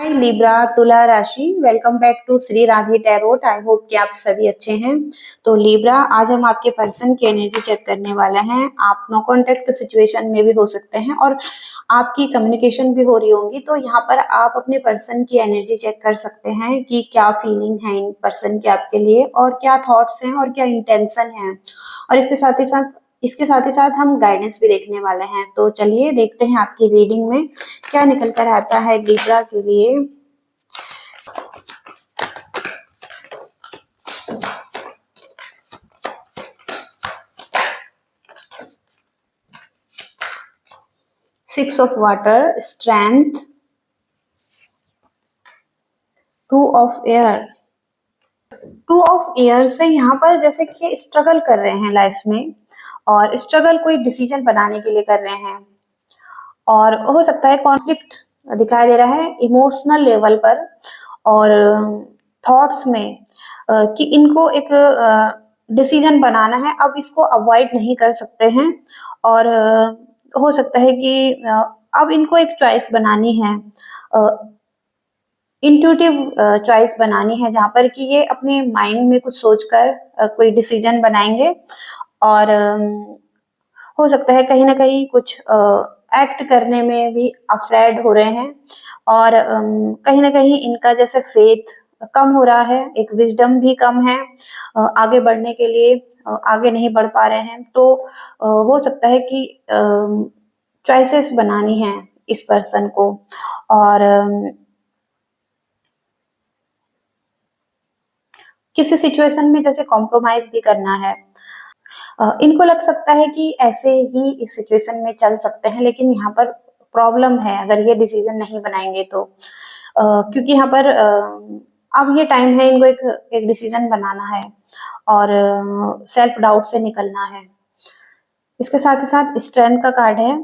हाय Libra तुला राशि, welcome back to Shri Radhe Tarot. I hope कि आप सभी अच्छे हैं। तो लिब्रा, आज हम आपके पर्सन की एनर्जी चेक करने वाले हैं। आप नो कांटेक्ट सिचुएशन में भी हो सकते हैं और आपकी कम्युनिकेशन भी हो रही होंगी, तो यहाँ पर आप अपने पर्सन की एनर्जी चेक कर सकते हैं कि क्या फीलिंग है इन पर्सन की आपके लिए और क्या थॉट्स हैं और क्या इंटेंशन है। और इसके साथ ही साथ हम गाइडेंस भी देखने वाले हैं। तो चलिए देखते हैं आपकी रीडिंग में क्या निकल कर आता है लिब्रा के लिए। Six of water, strength, two of air. Two of air से यहाँ पर जैसे कि स्ट्रगल कर रहे हैं लाइफ में, और स्ट्रगल कोई डिसीजन बनाने के लिए कर रहे हैं, और हो सकता है कॉन्फ्लिक्ट दिखाई दे रहा है इमोशनल लेवल पर और थॉट्स में, कि इनको एक डिसीजन बनाना है, अब इसको अवॉइड नहीं कर सकते हैं। और हो सकता है कि अब इनको एक चॉइस बनानी है, इंट्यूटिव चॉइस बनानी है, जहां पर कि ये अपने माइंड में कुछ सोचकर कोई डिसीजन बनाएंगे। और हो सकता है कहीं ना कहीं कुछ एक्ट करने में भी अफ्रेड हो रहे हैं, और कहीं ना कहीं इनका जैसे फेथ कम हो रहा है, एक विजडम भी कम है, आगे बढ़ने के लिए आगे नहीं बढ़ पा रहे हैं। तो हो सकता है कि चॉइसेस बनानी है इस पर्सन को, और किसी सिचुएशन में जैसे कॉम्प्रोमाइज भी करना है। इनको लग सकता है कि ऐसे ही इस सिचुएशन में चल सकते हैं, लेकिन यहाँ पर प्रॉब्लम है अगर ये डिसीजन नहीं बनाएंगे तो, क्योंकि यहाँ पर अब ये टाइम है इनको एक डिसीजन बनाना है और सेल्फ डाउट से निकलना है। इसके साथ ही साथ स्ट्रेंथ का कार्ड है।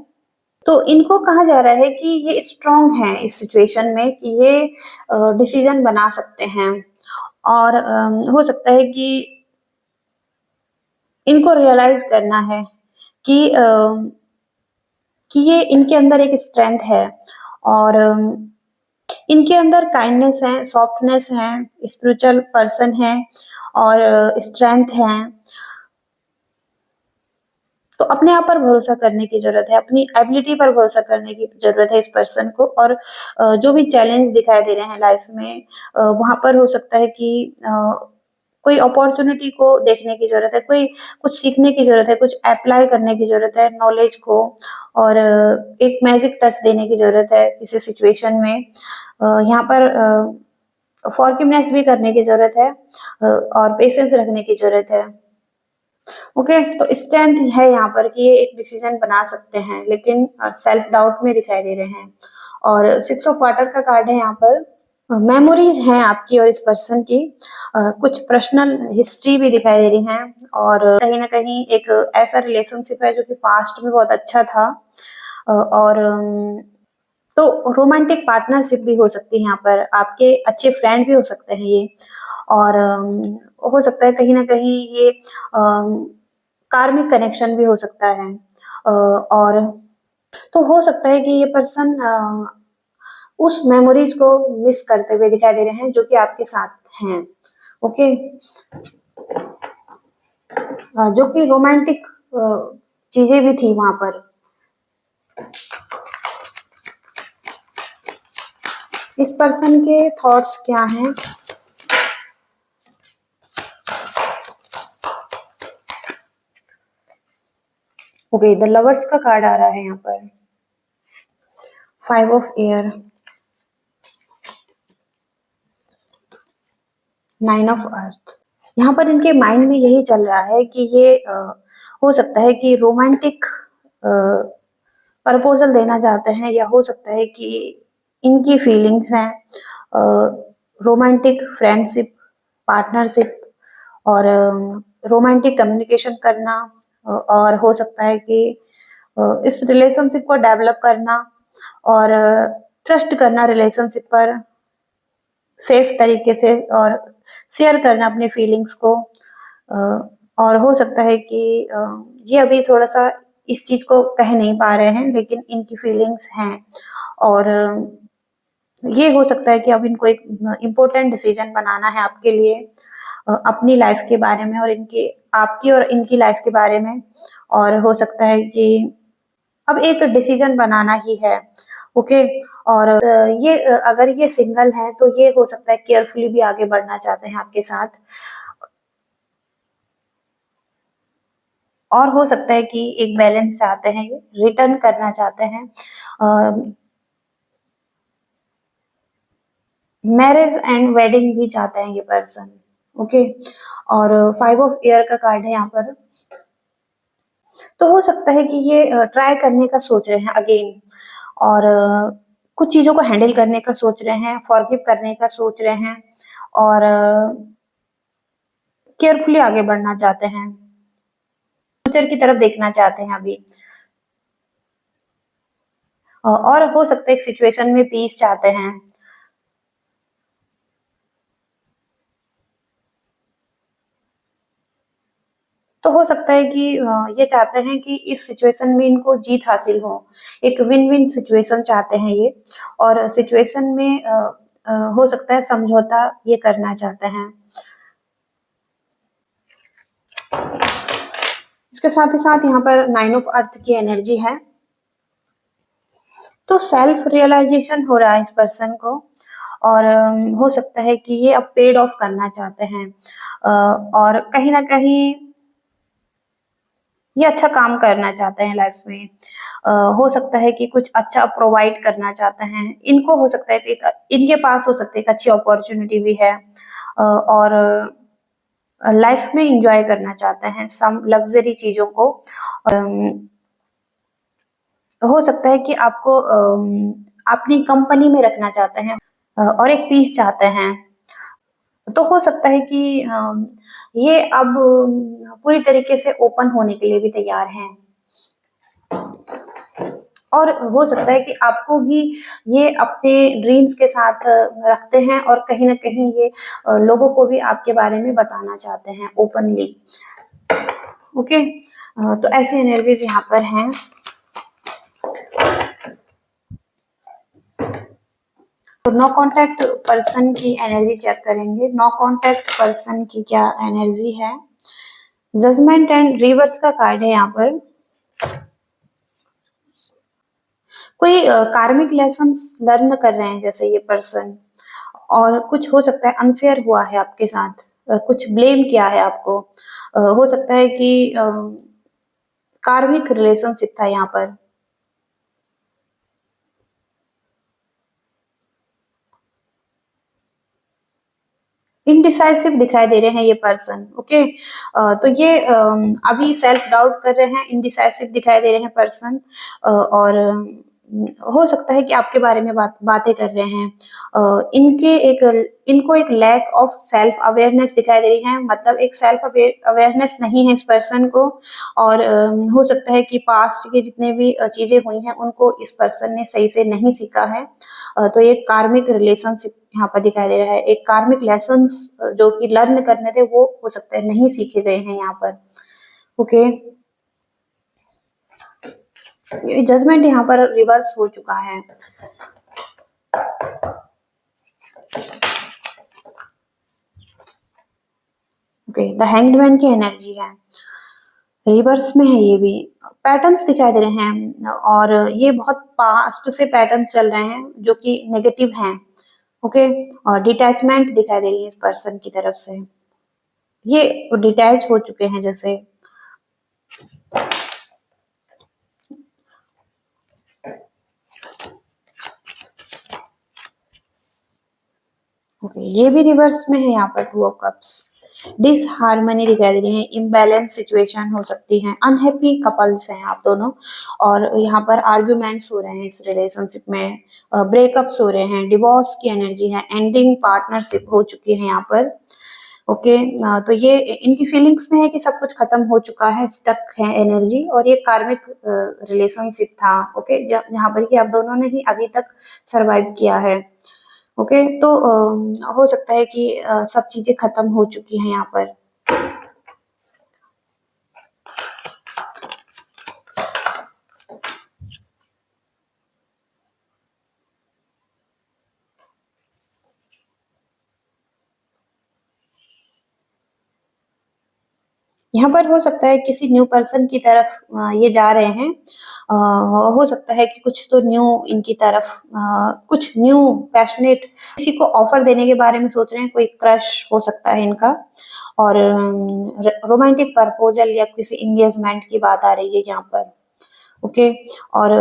तो इनको कहा जा रहा है कि ये स्ट्रांग है इस सिचुएशन में, कि ये डिसीजन बना सकते हैं, और हो सकता है कि इनको रियलाइज करना है कि कि ये इनके अंदर एक स्ट्रेंथ है, और इनके अंदर काइंडनेस है, सॉफ्टनेस है, स्पिरिचुअल पर्सन है, और स्ट्रेंथ है। तो अपने आप पर भरोसा करने की जरूरत है, अपनी एबिलिटी पर भरोसा करने की जरूरत है इस पर्सन को। और जो भी चैलेंज दिखाई दे रहे हैं लाइफ में, वहां पर हो सकता है कि कोई अपॉर्चुनिटी को देखने की जरूरत है, कोई कुछ सीखने की जरूरत है, कुछ अप्लाई करने की जरूरत है नॉलेज को, और एक मैजिक टच देने की जरूरत है किसी सिचुएशन में। यहाँ पर फॉरगिवनेस भी करने की जरूरत है, और पेशेंस रखने की जरूरत है। ओके, तो स्ट्रेंथ है यहाँ पर कि ये एक डिसीजन बना सकते हैं, लेकिन सेल्फ डाउट में दिखाई दे रहे हैं। और सिक्स ऑफ वाटर का कार्ड है यहाँ पर। मेमोरीज हैं आपकी और इस पर्सन की, कुछ पर्सनल हिस्ट्री भी दिखाई दे रही है, और कहीं ना कहीं एक ऐसा रिलेशनशिप है जो कि पास्ट में बहुत अच्छा था। और तो रोमांटिक पार्टनरशिप भी हो सकती है यहाँ पर, आपके अच्छे फ्रेंड भी हो सकते हैं ये। और हो सकता है कहीं ना कहीं ये कार्मिक कनेक्शन भी हो सकता है। और तो हो सकता है कि ये पर्सन उस मेमोरीज को मिस करते हुए दिखाई दे रहे हैं जो कि आपके साथ हैं। ओके, जो कि रोमांटिक चीजें भी थी वहां पर। इस पर्सन के थॉट्स क्या हैं? ओके, द लवर्स का कार्ड आ रहा है यहाँ पर। Five of air, nine of earth. यहाँ पर इनके माइंड में यही चल रहा है कि ये हो सकता है कि रोमांटिक प्रपोजल देना चाहते हैं, या हो सकता है कि इनकी फीलिंग्स हैं रोमांटिक फ्रेंडशिप, पार्टनरशिप, और रोमांटिक कम्युनिकेशन करना, और हो सकता है कि इस रिलेशनशिप को डेवलप करना और ट्रस्ट करना रिलेशनशिप पर सेफ तरीके से, और शेयर करना अपनी फीलिंग्स को। और हो सकता है कि ये अभी थोड़ा सा इस चीज को कह नहीं पा रहे हैं, लेकिन इनकी फीलिंग्स हैं। और ये हो सकता है कि अब इनको एक इम्पोर्टेंट डिसीजन बनाना है आपके लिए, अपनी लाइफ के बारे में और इनकी आपकी और इनकी लाइफ के बारे में। और हो सकता है कि अब एक डिसीजन बनाना ही है। ओके। और अगर ये सिंगल है तो ये हो सकता है केयरफुली भी आगे बढ़ना चाहते हैं आपके साथ। और हो सकता है कि एक बैलेंस चाहते हैं, ये रिटर्न करना चाहते हैं, मैरिज एंड वेडिंग भी चाहते हैं ये पर्सन। ओके। और 5 ऑफ एयर का कार्ड है यहाँ पर। तो हो सकता है कि ये ट्राई करने का सोच रहे हैं अगेन, और कुछ चीजों को हैंडल करने का सोच रहे हैं, फॉरगिव करने का सोच रहे हैं, और केयरफुली आगे बढ़ना चाहते हैं, फ्यूचर की तरफ देखना चाहते हैं अभी। और हो सकता है एक सिचुएशन में पीस चाहते हैं। तो हो सकता है कि ये चाहते हैं कि इस सिचुएशन में इनको जीत हासिल हो, एक विन विन सिचुएशन चाहते हैं ये। और सिचुएशन में हो सकता है समझौता ये करना चाहते हैं। इसके साथ ही साथ यहाँ पर 9 ऑफ अर्थ की एनर्जी है। तो सेल्फ रियलाइजेशन हो रहा है इस पर्सन को, और हो सकता है कि ये अब पेड ऑफ करना चाहते हैं, और कहीं ना कहीं ये अच्छा काम करना चाहते हैं लाइफ में। हो सकता है कि कुछ अच्छा प्रोवाइड करना चाहते हैं। इनको हो सकता है कि इनके पास हो सकता है एक अच्छी अपॉर्चुनिटी भी है, और लाइफ में इंजॉय करना चाहते हैं सम लग्जरी चीजों को। अम, हो सकता है कि आपको अपनी कंपनी में रखना चाहते हैं, और एक पीस चाहते हैं। तो हो सकता है कि ये अब पूरी तरीके से ओपन होने के लिए भी तैयार हैं। और हो सकता है कि आपको भी ये अपने ड्रीम्स के साथ रखते हैं, और कहीं ना कहीं ये लोगों को भी आपके बारे में बताना चाहते हैं ओपनली। ओके। तो ऐसी एनर्जीज यहाँ पर हैं। तो नो कांटेक्ट पर्सन की एनर्जी चेक करेंगे। नो कांटेक्ट पर्सन की क्या एनर्जी है। जजमेंट एंड रिवर्स का कार्ड है यहाँ पर। कोई कार्मिक लेसन्स लर्न कर रहे हैं जैसे ये पर्सन, और कुछ हो सकता है अनफेयर हुआ है आपके साथ, कुछ ब्लेम किया है आपको। हो सकता है कि कार्मिक रिलेशनशिप था यहाँ पर। इनडिसाइसिव दिखाई दे रहे हैं ये पर्सन। ओके। तो ये अभी सेल्फ डाउट कर रहे हैं, इनडिसाइसिव दिखाई दे रहे हैं पर्सन, और हो सकता है कि आपके बारे में बातें कर रहे हैं। इनको एक लैक ऑफ सेल्फ अवेयरनेस दिखाई दे रही है, मतलब एक सेल्फ अवेयरनेस नहीं है इस पर्सन को। और हो सकता है कि पास्ट के जितने भी चीजें हुई हैं उनको इस पर्सन ने सही से नहीं सीखा है। तो एक कार्मिक रिलेशनशिप यहाँ पर दिखाई दे रहा है। एक कार्मिक लेसन्स जो कि लर्न करने थे वो हो सकता है नहीं सीखे गए हैं यहाँ पर। ओके। जजमेंट यहाँ पर रिवर्स हो चुका है। ओके। द हैंग्ड मैन की एनर्जी है, रिवर्स में है ये भी। पैटर्न्स दिखाई दे रहे हैं, और ये बहुत पास्ट से पैटर्न्स चल रहे हैं जो कि नेगेटिव हैं। ओके। और डिटैचमेंट दिखाई दे रही है इस पर्सन की तरफ से। ये डिटैच हो चुके हैं जैसे। ओके। ये भी रिवर्स में है यहाँ पर 2 ऑफ कप्स। डिसहार्मनी दिखाई दे रही है, इम्बैलेंस सिचुएशन हो सकती है, अनहैप्पी कपल्स हैं आप दोनों, और यहाँ पर आर्ग्यूमेंट्स हो रहे हैं इस रिलेशनशिप में, ब्रेकअप्स हो रहे हैं, डिवोर्स की एनर्जी है, एंडिंग पार्टनरशिप हो चुकी है यहाँ पर। ओके। तो ये इनकी फीलिंग्स में है कि सब कुछ खत्म हो चुका है, स्टक है एनर्जी, और ये कार्मिक रिलेशनशिप था। ओके। जहाँ पर कि आप दोनों ने ही अभी तक सरवाइव किया है। ओके। तो हो सकता है कि सब चीजें खत्म हो चुकी हैं यहाँ पर। यहाँ पर हो सकता है किसी न्यू पर्सन की तरफ ये जा रहे हैं। हो सकता है कि कुछ तो न्यू इनकी तरफ कुछ न्यू पैशनेट किसी को ऑफर देने के बारे में सोच रहे हैं, कोई क्रश हो सकता है इनका और रोमांटिक प्रपोजल या किसी एंगेजमेंट की बात आ रही है यहाँ पर। ओके और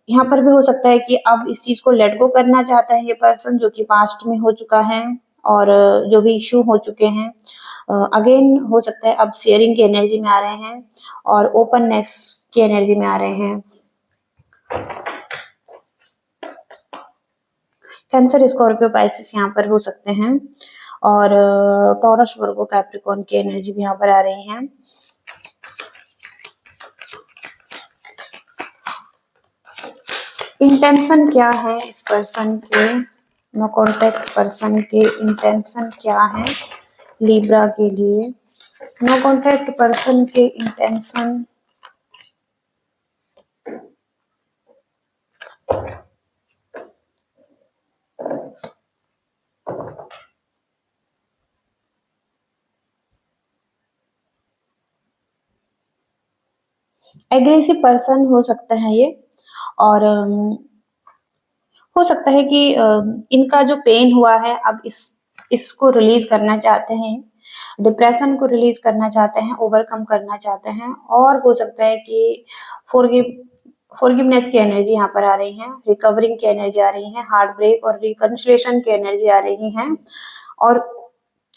यहाँ पर भी हो सकता है कि अब इस चीज को लेट गो करना चाहता है ये पर्सन जो कि पास्ट में हो चुका है और जो भी इश्यू हो चुके हैं अगेन हो सकता है अब शेयरिंग की एनर्जी में आ रहे हैं और ओपननेस की एनर्जी में आ रहे हैं। कैंसर, स्कॉर्पियो, पाइसिस यहाँ पर हो सकते हैं और टॉरस, वर्गो, कैप्रिकॉर्न की एनर्जी भी यहाँ पर आ रही है। इंटेंशन क्या है इस पर्सन के, नो कॉन्टैक्ट पर्सन के इंटेंशन क्या है लिब्रा के लिए? नो कॉन्टैक्ट पर्सन के इंटेंशन एग्रेसिव पर्सन हो सकता है ये और हो सकता है कि इनका जो पेन हुआ है अब इसको रिलीज करना चाहते हैं, डिप्रेशन को रिलीज करना चाहते हैं, ओवरकम करना चाहते हैं और हो सकता है कि फॉरगिव फॉरगिवनेस की एनर्जी यहाँ पर आ रही है, रिकवरिंग की एनर्जी आ रही है, हार्ट ब्रेक और रिकन्सिलिएशन की एनर्जी आ रही है और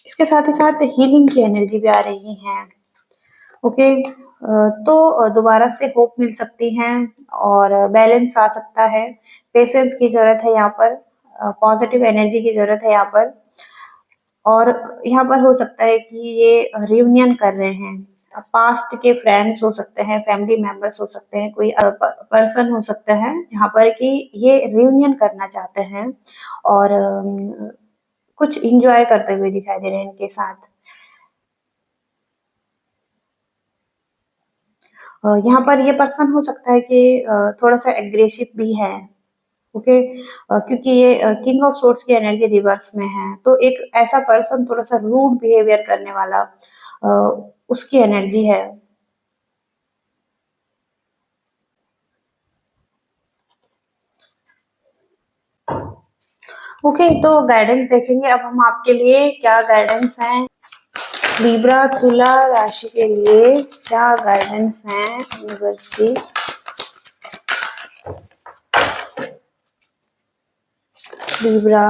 इसके साथ ही साथ हीलिंग की एनर्जी भी आ रही है। ओके तो दोबारा से होप मिल सकती है और बैलेंस आ सकता है। पेशेंस की जरूरत है यहाँ पर, पॉजिटिव एनर्जी की जरूरत है यहाँ पर और यहाँ पर हो सकता है कि ये रियूनियन कर रहे हैं। पास्ट के फ्रेंड्स हो सकते हैं, फैमिली मेंबर्स हो सकते हैं, कोई पर्सन हो सकता है जहाँ पर कि ये रियूनियन करना चाहते हैं और कुछ इंजॉय करते हुए दिखाई दे रहे हैं इनके साथ। यहाँ पर ये पर्सन हो सकता है कि थोड़ा सा एग्रेसिव भी है। ओके क्योंकि ये किंग ऑफ सोर्ड्स की एनर्जी रिवर्स में है तो एक ऐसा पर्सन थोड़ा सा रूड बिहेवियर करने वाला उसकी एनर्जी है। ओके तो गाइडेंस देखेंगे अब हम आपके लिए क्या गाइडेंस है लिब्रा तुला राशि के लिए, क्या गाइडेंस है यूनिवर्स की। लिब्रा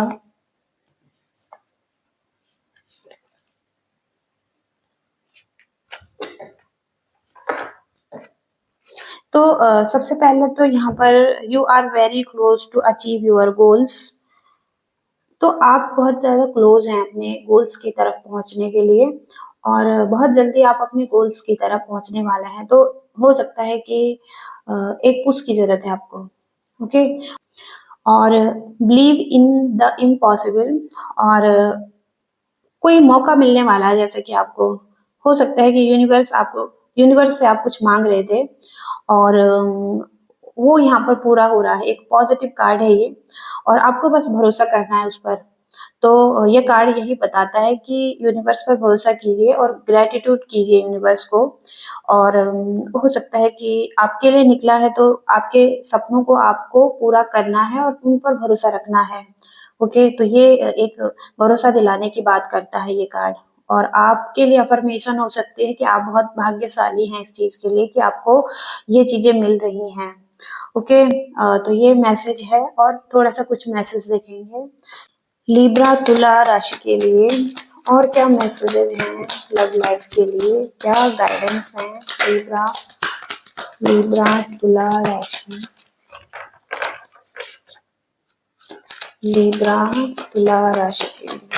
तो सबसे पहले तो यहाँ पर you are very close to achieve your goals, तो आप बहुत ज़्यादा क्लोज हैं अपने गोल्स की तरफ पहुंचने के लिए और बहुत जल्दी आप अपने गोल्स की तरफ पहुंचने वाले हैं। तो हो सकता है कि एक पुश की जरूरत है आपको। ओके और बिलीव इन द इम्पॉसिबल और कोई मौका मिलने वाला है जैसे कि आपको हो सकता है कि यूनिवर्स से आप कुछ मांग रहे थे और वो यहाँ पर पूरा हो रहा है। एक पॉजिटिव कार्ड है ये और आपको बस भरोसा करना है उस पर। तो ये कार्ड यही बताता है कि यूनिवर्स पर भरोसा कीजिए और ग्रेटिट्यूड कीजिए यूनिवर्स को और हो सकता है कि आपके लिए निकला है तो आपके सपनों को आपको पूरा करना है और उन पर भरोसा रखना है। ओके तो ये एक भरोसा दिलाने की बात करता है ये कार्ड और आपके लिए अफर्मेशन हो सकती है कि आप बहुत भाग्यशाली हैं इस चीज के लिए कि आपको ये चीजें मिल रही हैं। ओके तो ये मैसेज है और थोड़ा सा कुछ मैसेज देखेंगे लिब्रा तुला राशि के लिए और क्या मैसेजेस हैं लव लाइफ के लिए, क्या गाइडेंस है लिब्रा लिब्रा तुला राशि, लिब्रा तुला राशि के लिए।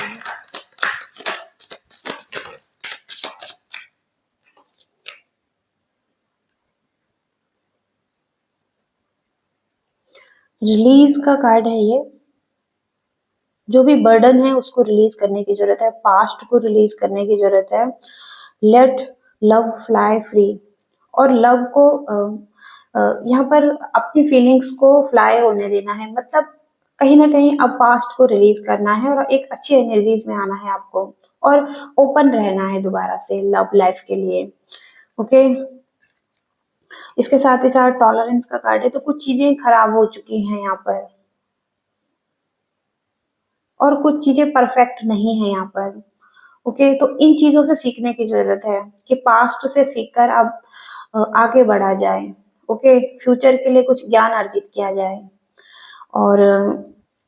रिलीज का कार्ड है ये, जो भी बर्डन है उसको रिलीज करने की जरूरत है, पास्ट को रिलीज करने की जरूरत है। लेट लव फ्लाई फ्री और लव को यहाँ पर अपनी फीलिंग्स को फ्लाई होने देना है, मतलब कहीं ना कहीं अब पास्ट को रिलीज करना है और एक अच्छी एनर्जीज में आना है आपको और ओपन रहना है दोबारा से लव लाइफ के लिए। ओके, इसके साथ ही साथ टॉलरेंस का कार्ड है, तो कुछ चीजें खराब हो चुकी हैं यहाँ पर और कुछ चीजें परफेक्ट नहीं है यहाँ पर। ओके, तो इन चीजों से सीखने की जरूरत है कि पास्ट से सीखकर अब आगे बढ़ा जाए। ओके, फ्यूचर के लिए कुछ ज्ञान अर्जित किया जाए। और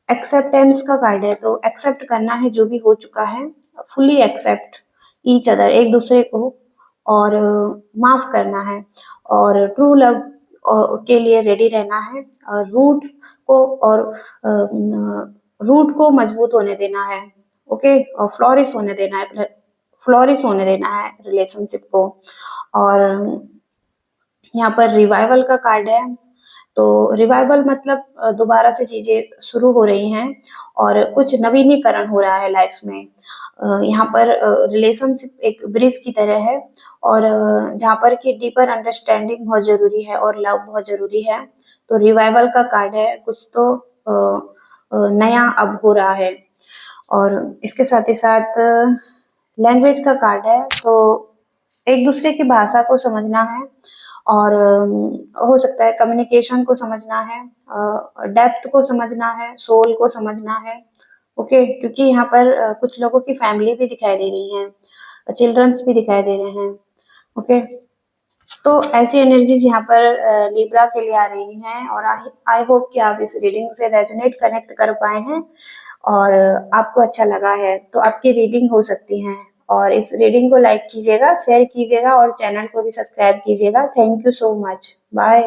एक्सेप्टेंस का कार्ड है, तो एक्सेप्ट करना है जो भी हो चुका है, फुली एक्सेप्ट ईच अदर, एक दूसरे को, और माफ करना है, और ट्रू लव के लिए रेडी रहना है, और रूट को मजबूत होने देना है। ओके, और फ्लोरिश होने देना है रिलेशनशिप को। और यहाँ पर रिवाइवल का कार्ड है, तो रिवाइवल मतलब दोबारा से चीजें शुरू हो रही हैं और कुछ नवीनीकरण हो रहा है लाइफ में। यहाँ पर रिलेशनशिप एक ब्रिज की तरह है, और जहाँ पर कि डीपर अंडरस्टैंडिंग बहुत जरूरी है और लव बहुत जरूरी है। तो रिवाइवल का कार्ड है, कुछ तो नया अब हो रहा है। और इसके साथ ही साथ लैंग्वेज का कार्ड है, तो एक दूसरे की भाषा को समझना है, और हो सकता है कम्युनिकेशन को समझना है, डेप्थ को समझना है, सोल को समझना है। ओके, क्योंकि यहाँ पर कुछ लोगों की फैमिली भी दिखाई दे रही है, चिल्ड्रंस भी दिखाई दे रहे हैं। ओके, तो ऐसी एनर्जीज यहाँ पर लिब्रा के लिए आ रही हैं, और आई होप कि आप इस रीडिंग से रेजोनेट कनेक्ट कर पाए हैं और आपको अच्छा लगा है, तो आपकी रीडिंग हो सकती है। और इस रीडिंग को लाइक कीजिएगा, शेयर कीजिएगा और चैनल को भी सब्सक्राइब कीजिएगा। Thank you so much, bye.